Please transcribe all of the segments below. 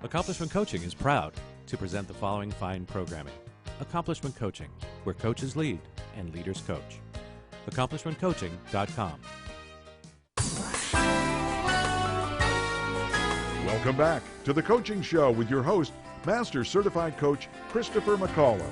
Accomplishment Coaching is proud to present the following fine programming. Accomplishment Coaching, where coaches lead and leaders coach. AccomplishmentCoaching.com. Welcome back to The Coaching Show with your host, Master Certified Coach Christopher McCullough.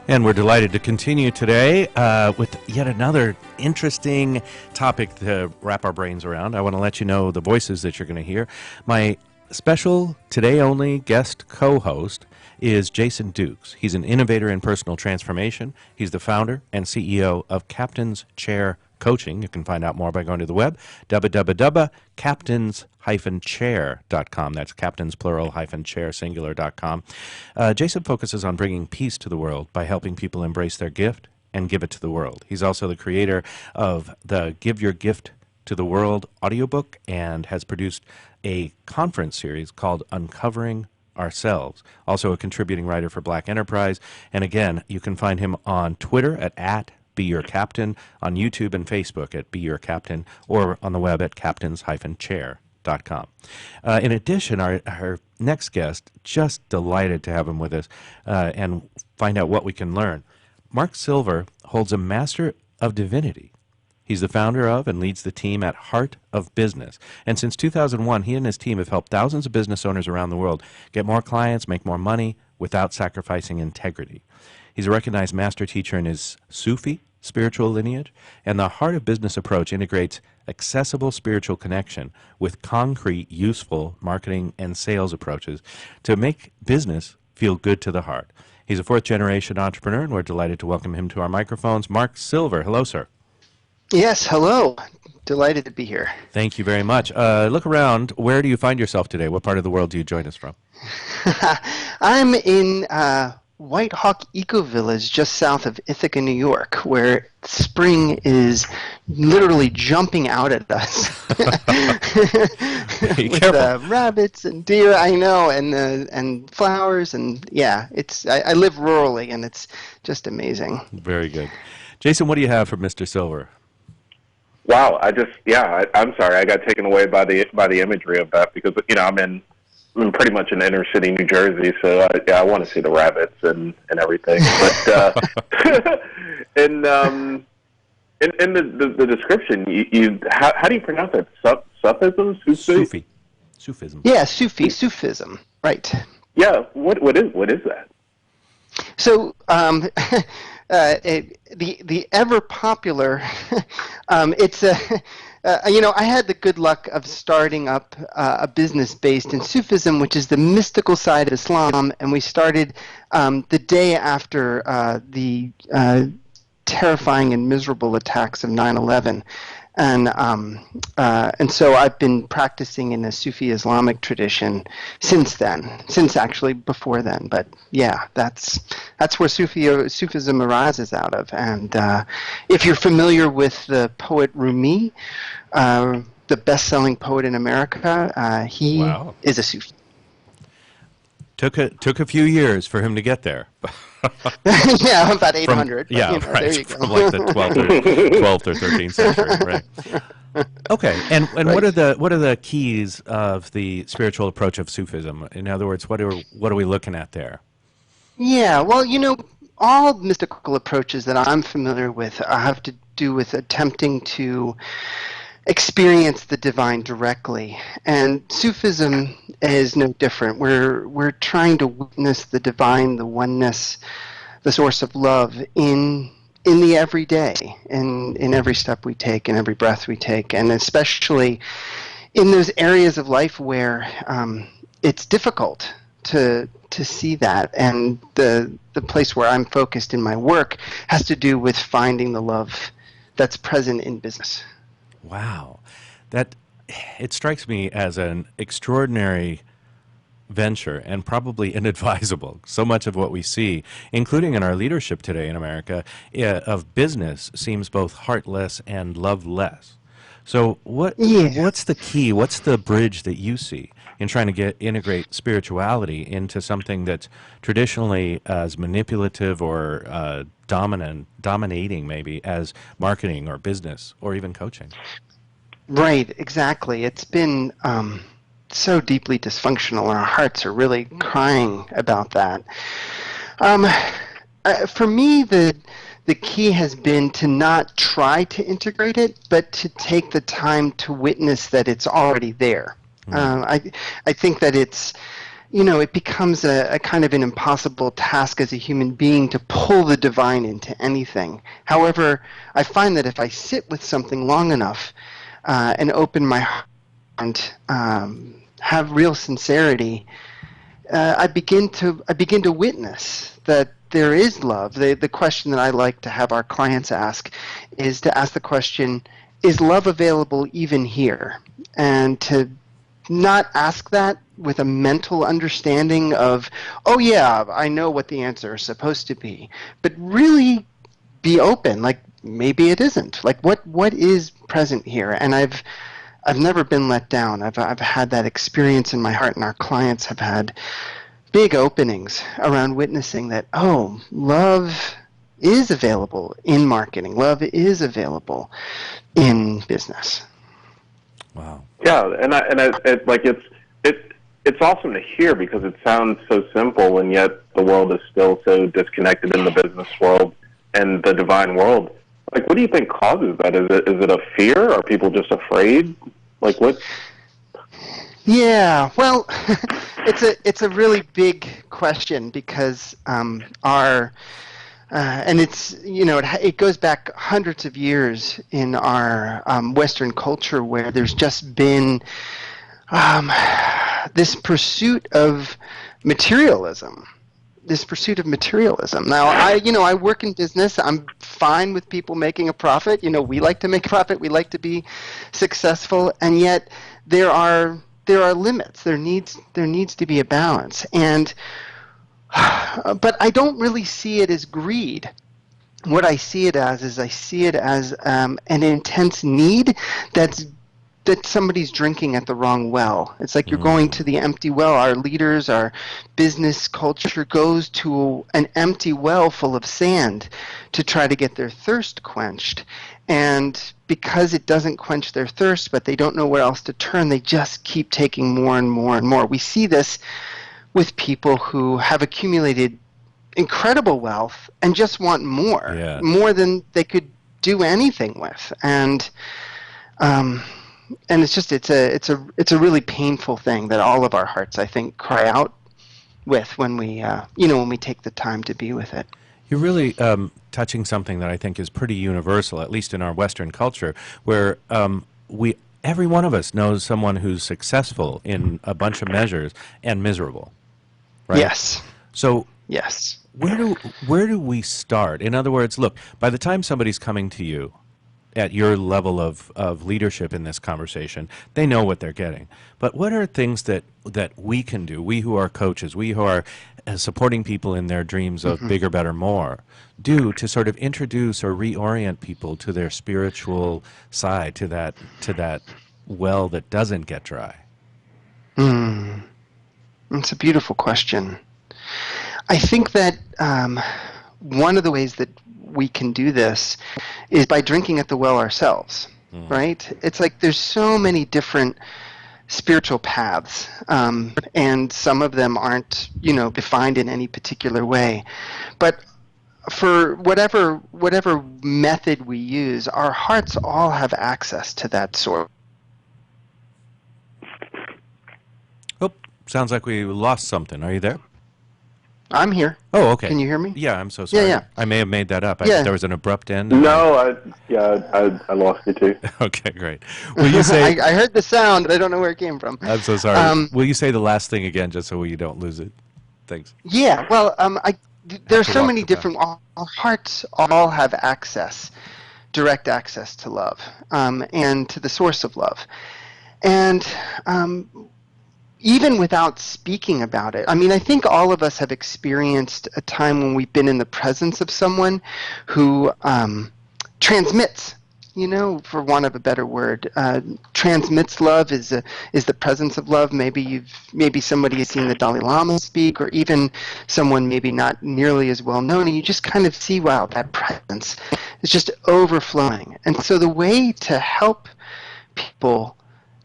And we're delighted to continue today with yet another interesting topic to wrap our brains around. I want to let you know the voices that you're going to hear. My special, today-only guest co-host is Jason Dukes. He's an innovator in personal transformation. He's the founder and CEO of Captain's Chair Coaching. You can find out more by going to the web, www.captains-chair.com. That's captains, plural, -chair, singular.com. Jason focuses on bringing peace to the world by helping people embrace their gift and give it to the world. He's also the creator of the Give Your Gift to the World audiobook and has produced a conference series called Uncovering Ourselves. Also a contributing writer for Black Enterprise. And again, you can find him on Twitter at Be Your Captain, on YouTube and Facebook at Be Your Captain, or on the web at captains-chair.com. In addition, our next guest, just delighted to have him with us and find out what we can learn. Mark Silver holds a Master of Divinity. He's the founder of and leads the team at Heart of Business. And since 2001, he and his team have helped thousands of business owners around the world get more clients, make more money without sacrificing integrity. He's a recognized master teacher in his Sufi spiritual lineage, and the Heart of Business approach integrates accessible spiritual connection with concrete, useful marketing and sales approaches to make business feel good to the heart. He's a fourth-generation entrepreneur, and we're delighted to welcome him to our microphones. Mark Silver. Hello, sir. Yes, hello. Delighted to be here. Thank you very much. Look around. Where do you find yourself today? What part of the world do you join us from? I'm in White Hawk Eco Village just south of Ithaca, New York, where spring is literally jumping out at us. With rabbits and deer, I know, and flowers, and yeah, I live rurally, and it's just amazing. Very good. Jason, what do you have for Mr. Silver? Wow, I'm sorry, I got taken away by the imagery of that because I'm in pretty much in inner city New Jersey, so I want to see the rabbits and everything. But in the description, how do you pronounce that? Sufism? Sufism. Yeah, Sufism. Right. Yeah. What is that? So. The ever popular, it's I had the good luck of starting up a business based in Sufism, which is the mystical side of Islam, and we started the day after the terrifying and miserable attacks of 9/11. And so I've been practicing in a Sufi Islamic tradition since actually before then. But yeah, that's where Sufism arises out of. And if you're familiar with the poet Rumi, the best-selling poet in America, he is a Sufi. Took a few years for him to get there. Yeah, about 800. Right. There you go. From like the 12th or 13th century, right? Okay, and right. What are the keys of the spiritual approach of Sufism? In other words, what are we looking at there? Yeah, well, all mystical approaches that I'm familiar with have to do with attempting to experience the divine directly, and Sufism is no different. We're trying to witness the divine, the oneness, the source of love in the everyday, in every step we take, in every breath we take, and especially in those areas of life where it's difficult to see that. And the place where I'm focused in my work has to do with finding the love that's present in business. Wow. It strikes me as an extraordinary venture and probably inadvisable. So much of what we see, including in our leadership today in America, of business seems both heartless and loveless. So what's the key? What's the bridge that you see in trying to integrate spirituality into something that's traditionally as manipulative or dominating maybe as marketing or business or even coaching? Right, exactly. It's been so deeply dysfunctional, and our hearts are really crying about that. For me, the key has been to not try to integrate it, but to take the time to witness that it's already there. I think that it's, it becomes a kind of an impossible task as a human being to pull the divine into anything. However, I find that if I sit with something long enough and open my heart and have real sincerity, I begin to witness that there is love. The question that I like to have our clients ask is to ask the question, is love available even here? And to not ask that with a mental understanding of, oh yeah, I know what the answer is supposed to be, but really be open, like maybe it isn't. Like what is present here? And I've never been let down. I've had that experience in my heart, and our clients have had big openings around witnessing that, oh, love is available in marketing. Love is available in business. Wow. Yeah, it's awesome to hear, because it sounds so simple, and yet the world is still so disconnected in the business world and the divine world. Like, what do you think causes that? Is it a fear? Are people just afraid? Like, what? Yeah, well, it's a really big question, because our and it's, it goes back hundreds of years in our Western culture, where there's just been this pursuit of materialism. Now, I work in business. I'm fine with people making a profit. We like to make a profit. We like to be successful, and yet there are limits. There needs to be a balance. And but I don't really see it as greed. What I see it as is an intense need that somebody's drinking at the wrong well. It's like you're going to the empty well. Our leaders, our business culture goes to an empty well full of sand to try to get their thirst quenched. And because it doesn't quench their thirst, but they don't know where else to turn, they just keep taking more and more and more. We see this with people who have accumulated incredible wealth and just want more, more than they could do anything with. And it's a really painful thing that all of our hearts, I think, cry out with when we take the time to be with it. You're really touching something that I think is pretty universal, at least in our Western culture, where every one of us knows someone who's successful in a bunch of measures and miserable, right? Yes. So yes. Where do we start? In other words, look, by the time somebody's coming to you at your level of leadership in this conversation, they know what they're getting. But what are things that we can do, we who are coaches, we who are supporting people in their dreams of bigger, better, more, do to sort of introduce or reorient people to their spiritual side, to that well that doesn't get dry? It's a beautiful question. I think that one of the ways that we can do this is by drinking at the well ourselves, right? It's like there's so many different spiritual paths, and some of them aren't, defined in any particular way. But for whatever method we use, our hearts all have access to that source. Oh, sounds like we lost something. Are you there? I'm here. Oh, okay. Can you hear me? Yeah, I'm so sorry. Yeah. I may have made that up. Yeah. There was an abrupt end. No, I lost you too. Okay, great. Will you say? I heard the sound, but I don't know where it came from. I'm so sorry. Will you say the last thing again, just so we don't lose it? Thanks. Yeah. Well, there's so many different. Our hearts all have access, direct access to love, and to the source of love, and even without speaking about it. I mean, I think all of us have experienced a time when we've been in the presence of someone who transmits, for want of a better word, transmits love, is the presence of love. Maybe somebody has seen the Dalai Lama speak, or even someone maybe not nearly as well known, and you just kind of see, wow, that presence is just overflowing. And so the way to help people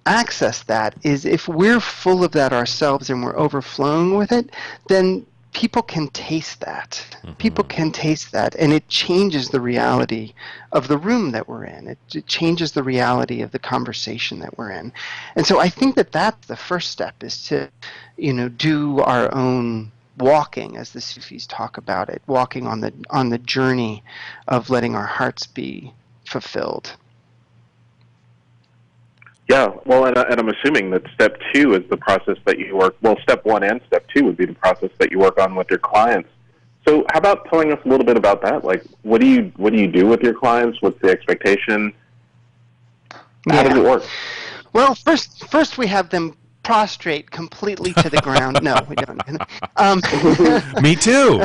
access that is if we're full of that ourselves and we're overflowing with it, then people can taste that. People can taste that, and it changes the reality of the room that we're in. It changes the reality of the conversation that we're in. And so I think that that's the first step, is to, do our own walking, as the Sufis talk about it, walking on the journey of letting our hearts be fulfilled. Yeah, well, and I'm assuming that step 2 is the process that you work. Well, step 1 and step 2 would be the process that you work on with your clients. So, how about telling us a little bit about that? Like, what do you do with your clients? What's the expectation? How does it work? Well, first we have them prostrate completely to the ground. No, we don't. Me too.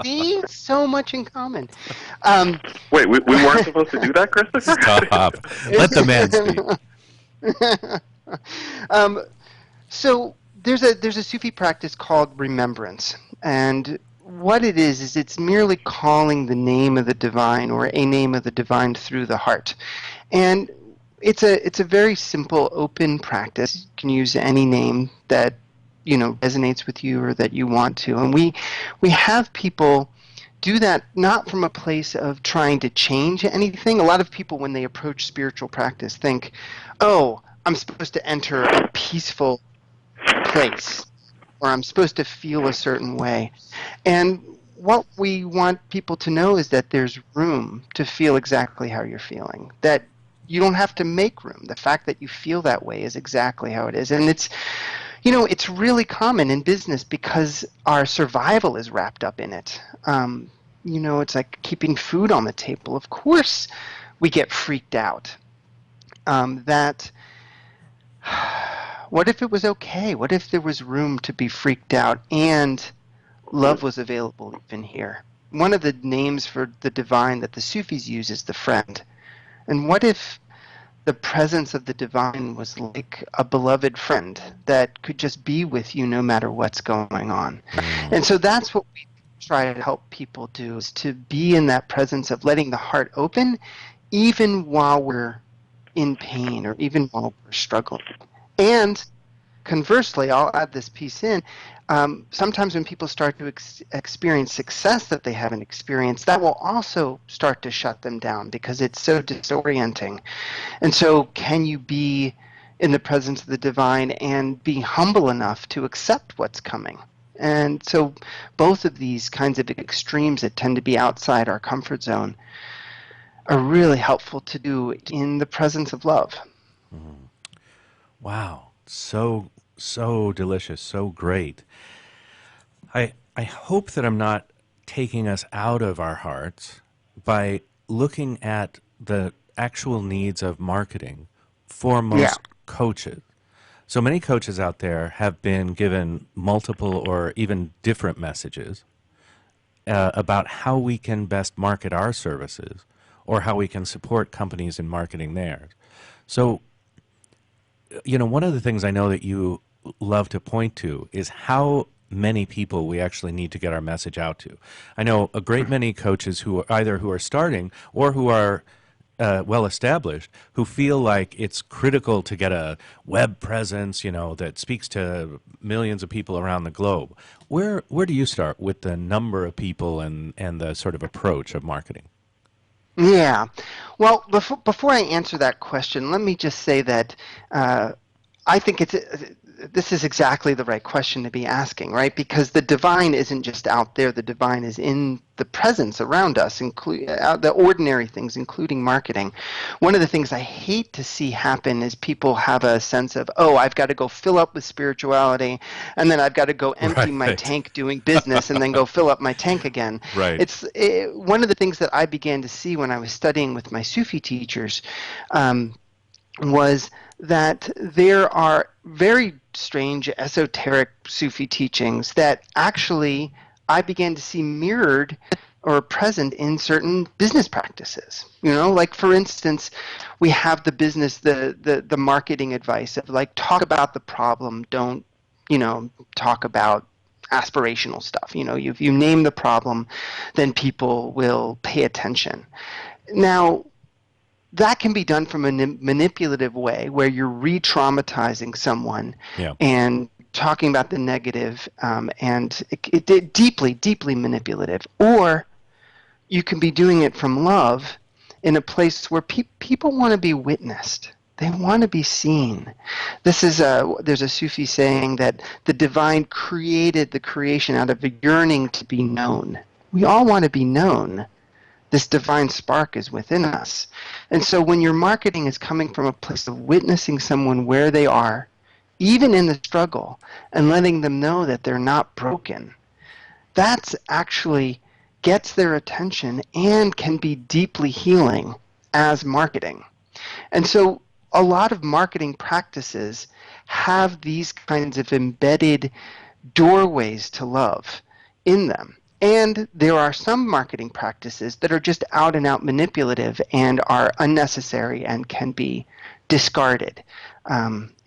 See, so much in common. Wait, we weren't supposed to do that, Christopher? Stop. Let the man speak. So there's a Sufi practice called remembrance, and what it is it's merely calling the name of the divine, or a name of the divine, through the heart. And it's a very simple, open practice. You can use any name that resonates with you or that you want to. And we have people do that not from a place of trying to change anything. A lot of people, when they approach spiritual practice, think, oh, I'm supposed to enter a peaceful place, or I'm supposed to feel a certain way. And what we want people to know is that there's room to feel exactly how you're feeling, that you don't have to make room. The fact that you feel that way is exactly how it is. And it's really common in business because our survival is wrapped up in it. It's like keeping food on the table. Of course we get freaked out. What if it was okay? What if there was room to be freaked out and love was available even here? One of the names for the divine that the Sufis use is the friend. And what if the presence of the divine was like a beloved friend that could just be with you no matter what's going on? And so that's what we try to help people do, is to be in that presence of letting the heart open, even while we're in pain or even while we're struggling. And conversely, I'll add this piece in, sometimes when people start to experience success that they haven't experienced, that will also start to shut them down because it's so disorienting. And so can you be in the presence of the divine and be humble enough to accept what's coming? And so both of these kinds of extremes that tend to be outside our comfort zone are really helpful to do in the presence of love. Wow. So delicious, so great. I hope that I'm not taking us out of our hearts by looking at the actual needs of marketing for most coaches. So many coaches out there have been given multiple or even different messages about how we can best market our services or how we can support companies in marketing theirs. So one of the things I know that you love to point to is how many people we actually need to get our message out to. I know a great many coaches who are starting or who are well established, who feel like it's critical to get a web presence, that speaks to millions of people around the globe. Where do you start with the number of people and the sort of approach of marketing? Yeah. Well, before I answer that question, let me just say that I think this is exactly the right question to be asking, right? Because the divine isn't just out there. The divine is in the presence around us, the ordinary things, including marketing. One of the things I hate to see happen is people have a sense of, oh, I've got to go fill up with spirituality, and then I've got to go empty my tank doing business, and then go fill up my tank again. Right. One of the things that I began to see when I was studying with my Sufi teachers was that there are very strange esoteric Sufi teachings that actually I began to see mirrored or present in certain business practices. Like for instance, we have the business, the marketing advice of like, talk about the problem, don't, talk about aspirational stuff. If you name the problem, then people will pay attention. Now, that can be done from a manipulative way where you're re-traumatizing someone Yeah. and talking about the negative, and it deeply, deeply manipulative. Or you can be doing it from love in a place where people want to be witnessed. They want to be seen. There's a Sufi saying that the divine created the creation out of a yearning to be known. We all want to be known. This divine spark is within us. And so when your marketing is coming from a place of witnessing someone where they are, even in the struggle, and letting them know that they're not broken, that's actually gets their attention and can be deeply healing as marketing. And so a lot of marketing practices have these kinds of embedded doorways to love in them. And there are some marketing practices that are just out and out manipulative and are unnecessary and can be discarded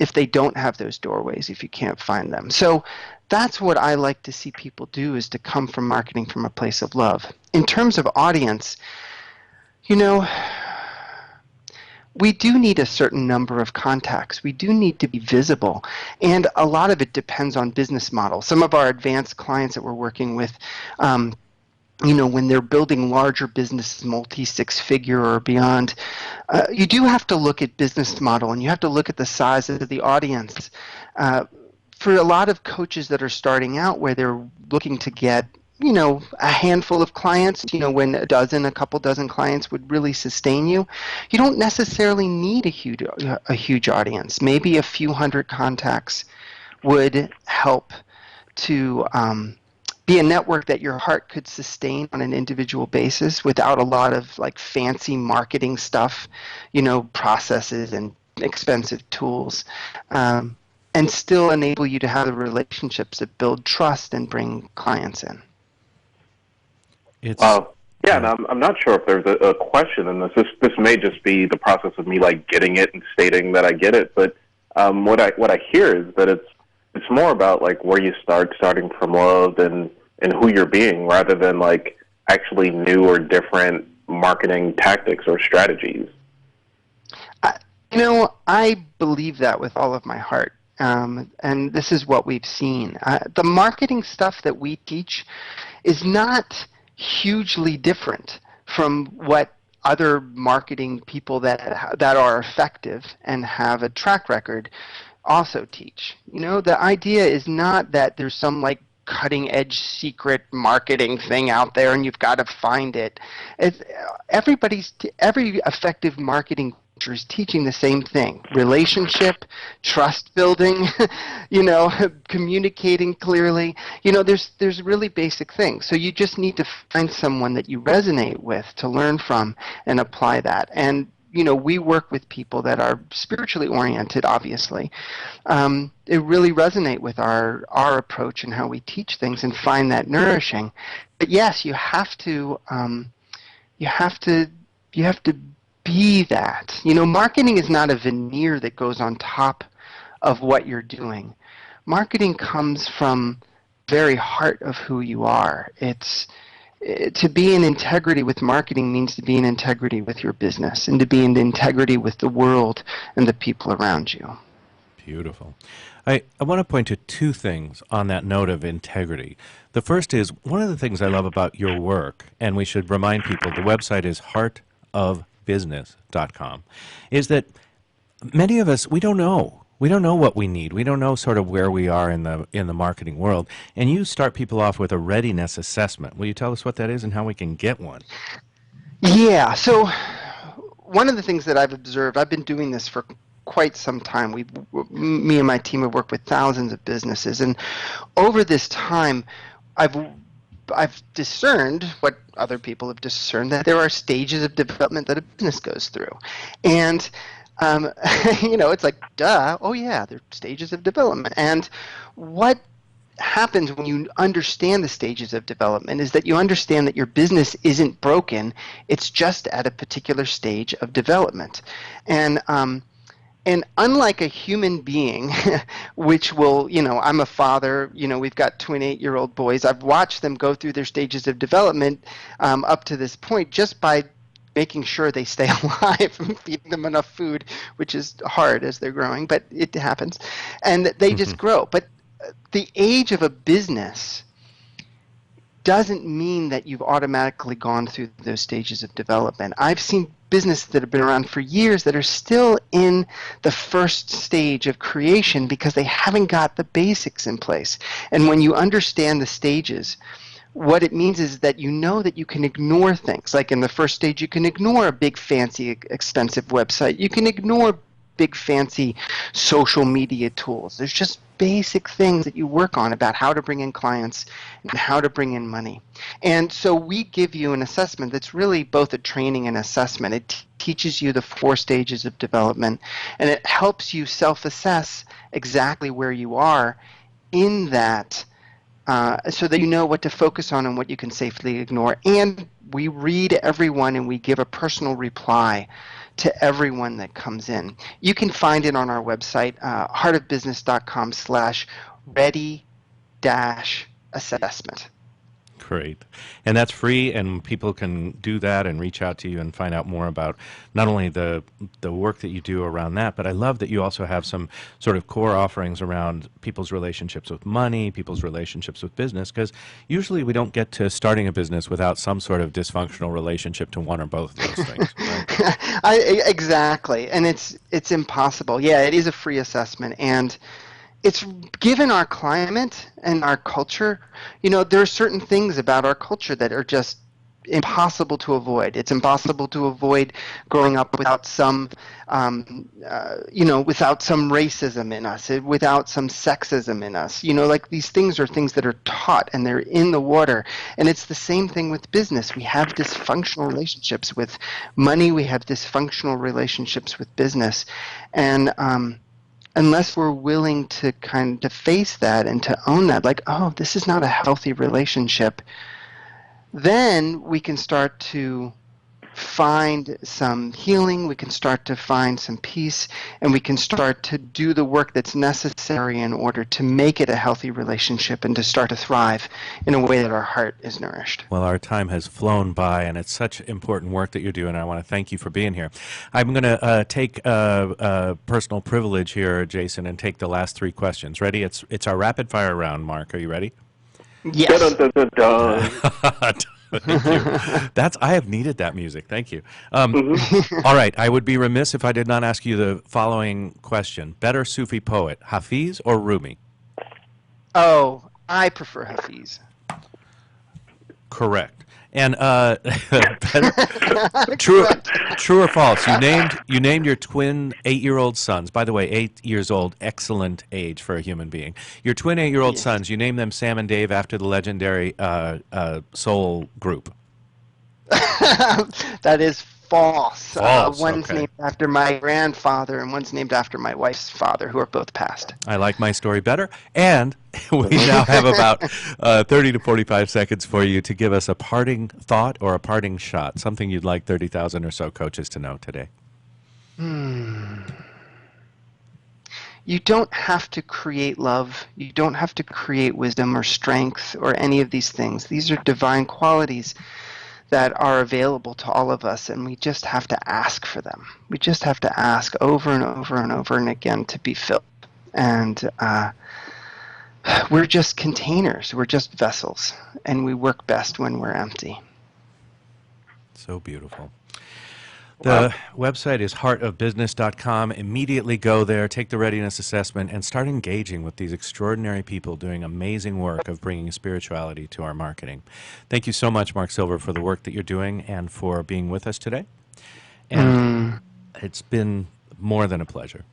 if they don't have those doorways, if you can't find them. So that's what I like to see people do, is to come from marketing from a place of love. In terms of audience, we do need a certain number of contacts. We do need to be visible. And a lot of it depends on business model. Some of our advanced clients that we're working with, when they're building larger businesses, multi-six-figure or beyond, you do have to look at business model, and you have to look at the size of the audience. For a lot of coaches that are starting out where they're looking to get a handful of clients, when a couple dozen clients would really sustain you, you don't necessarily need a huge audience. Maybe a few hundred contacts would help to be a network that your heart could sustain on an individual basis without a lot of like fancy marketing stuff, processes and expensive tools, and still enable you to have the relationships that build trust and bring clients in. Yeah, and I'm not sure if there's a question in this. This may just be the process of me like getting it and stating that I get it. But what I hear is that it's more about like where you starting from love and who you're being, rather than like actually new or different marketing tactics or strategies. I believe that with all of my heart. And this is what we've seen. The marketing stuff that we teach is not hugely different from what other marketing people that are effective and have a track record also teach. The idea is not that there's some like cutting edge secret marketing thing out there and you've got to find it. Every effective marketing is teaching the same thing: relationship, trust building, communicating clearly. There's really basic things. So you just need to find someone that you resonate with to learn from and apply that. And we work with people that are spiritually oriented, obviously. It really resonate with our approach and how we teach things and find that nourishing. But yes, you have to be that. Marketing is not a veneer that goes on top of what you're doing. Marketing comes from the very heart of who you are. To be in integrity with marketing means to be in integrity with your business and to be in integrity with the world and the people around you. Beautiful. I want to point to two things on that note of integrity. The first is, one of the things I love about your work, and we should remind people, the website is heartofbusiness.com, is that many of us, we don't know. We don't know what we need. We don't know sort of where we are in the marketing world. And you start people off with a readiness assessment. Will you tell us what that is and how we can get one? Yeah. So one of the things that I've observed, I've been doing this for quite some time. Me and my team have worked with thousands of businesses, and over this time, I've discerned what other people have discerned, that there are stages of development that a business goes through, and it's like, duh, oh yeah, there are stages of development. And what happens when you understand the stages of development is that you understand that your business isn't broken, it's just at a particular stage of development. And unlike a human being, which will, I'm a father, we've got 28-year-old boys, I've watched them go through their stages of development up to this point just by making sure they stay alive and feeding them enough food, which is hard as they're growing, but it happens. And they just grow. But the age of a business doesn't mean that you've automatically gone through those stages of development. I've seen businesses that have been around for years that are still in the first stage of creation because they haven't got the basics in place. And when you understand the stages, what it means is that you know that you can ignore things. Like in the first stage, you can ignore a big, fancy, expensive website. You can ignore big, fancy social media tools. There's just basic things that you work on about how to bring in clients and how to bring in money. And so we give you an assessment that's really both a training and assessment. It teaches you the 4 stages of development, and it helps you self-assess exactly where you are in that, so that you know what to focus on and what you can safely ignore. And we read everyone and we give a personal reply to everyone that comes in. You can find it on our website, heartofbusiness.com/ready-assessment. Great. And that's free, and people can do that and reach out to you and find out more about not only the work that you do around that, but I love that you also have some sort of core offerings around people's relationships with money, people's relationships with business, because usually we don't get to starting a business without some sort of dysfunctional relationship to one or both of those things. Right? Exactly. And it's impossible. Yeah, it is a free assessment. And it's given our climate and our culture, there are certain things about our culture that are just impossible to avoid. It's impossible to avoid growing up without some, without some racism in us, without some sexism in us. Like these things are things that are taught and they're in the water. And it's the same thing with business. We have dysfunctional relationships with money. We have dysfunctional relationships with business. And, unless we're willing to kind of face that and to own that, like, oh, this is not a healthy relationship, then we can start to find some healing, we can start to find some peace, and we can start to do the work that's necessary in order to make it a healthy relationship and to start to thrive in a way that our heart is nourished. Well, our time has flown by, and it's such important work that you're doing. I want to thank you for being here. I'm going to take a personal privilege here, Jason, and take the last 3 questions. Ready? It's our rapid fire round, Mark. Are you ready? Yes. Thank you. I have needed that music. Thank you. All right. I would be remiss if I did not ask you the following question. Better Sufi poet, Hafiz or Rumi? Oh, I prefer Hafiz. Correct. And true or false? You named your twin 8-year-old sons. By the way, 8 years old, excellent age for a human being. Your twin 8-year-old sons. You named them Sam and Dave after the legendary soul group. That is false. One's okay. named after my grandfather and one's named after my wife's father, who are both passed. I like my story better. And we now have about 30 to 45 seconds for you to give us a parting thought or a parting shot, something you'd like 30,000 or so coaches to know today. You don't have to create love. You don't have to create wisdom or strength or any of these things. These are divine qualities that are available to all of us, and we just have to ask for them. We just have to ask over and over and over and again to be filled. And we're just containers. We're just vessels, and we work best when we're empty. So beautiful. The website is heartofbusiness.com. Immediately go there, take the readiness assessment, and start engaging with these extraordinary people doing amazing work of bringing spirituality to our marketing. Thank you so much, Mark Silver, for the work that you're doing and for being with us today. And it's been more than a pleasure.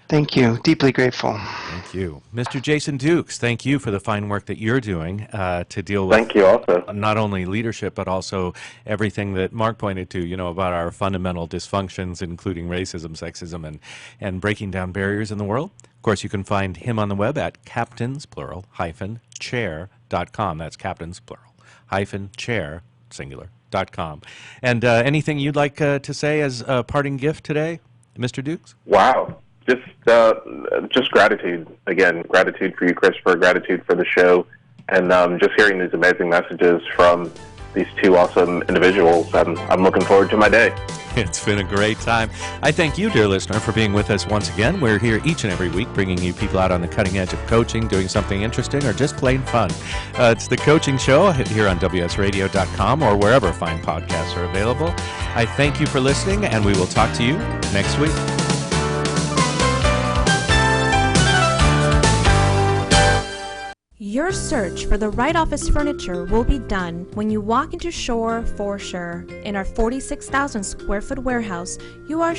Thank you. Deeply grateful. Thank you. Mr. Jason Dukes, thank you for the fine work that you're doing to deal with Thank you also. Not only leadership, but also everything that Mark pointed to, about our fundamental dysfunctions, including racism, sexism, and breaking down barriers in the world. Of course, you can find him on the web at captains, plural, -chair.com. That's captains, plural, -chair, singular.com. And anything you'd like to say as a parting gift today, Mr. Dukes? Wow. Just gratitude. Again, gratitude for you, Christopher, gratitude for the show, and just hearing these amazing messages from these two awesome individuals. I'm looking forward to my day. It's been a great time. I thank you, dear listener, for being with us once again. We're here each and every week bringing you people out on the cutting edge of coaching, doing something interesting, or just plain fun. It's The Coaching Show here on WSRadio.com or wherever fine podcasts are available. I thank you for listening, and we will talk to you next week. Your search for the right office furniture will be done when you walk into Shore for sure. In our 46,000 square foot warehouse, you are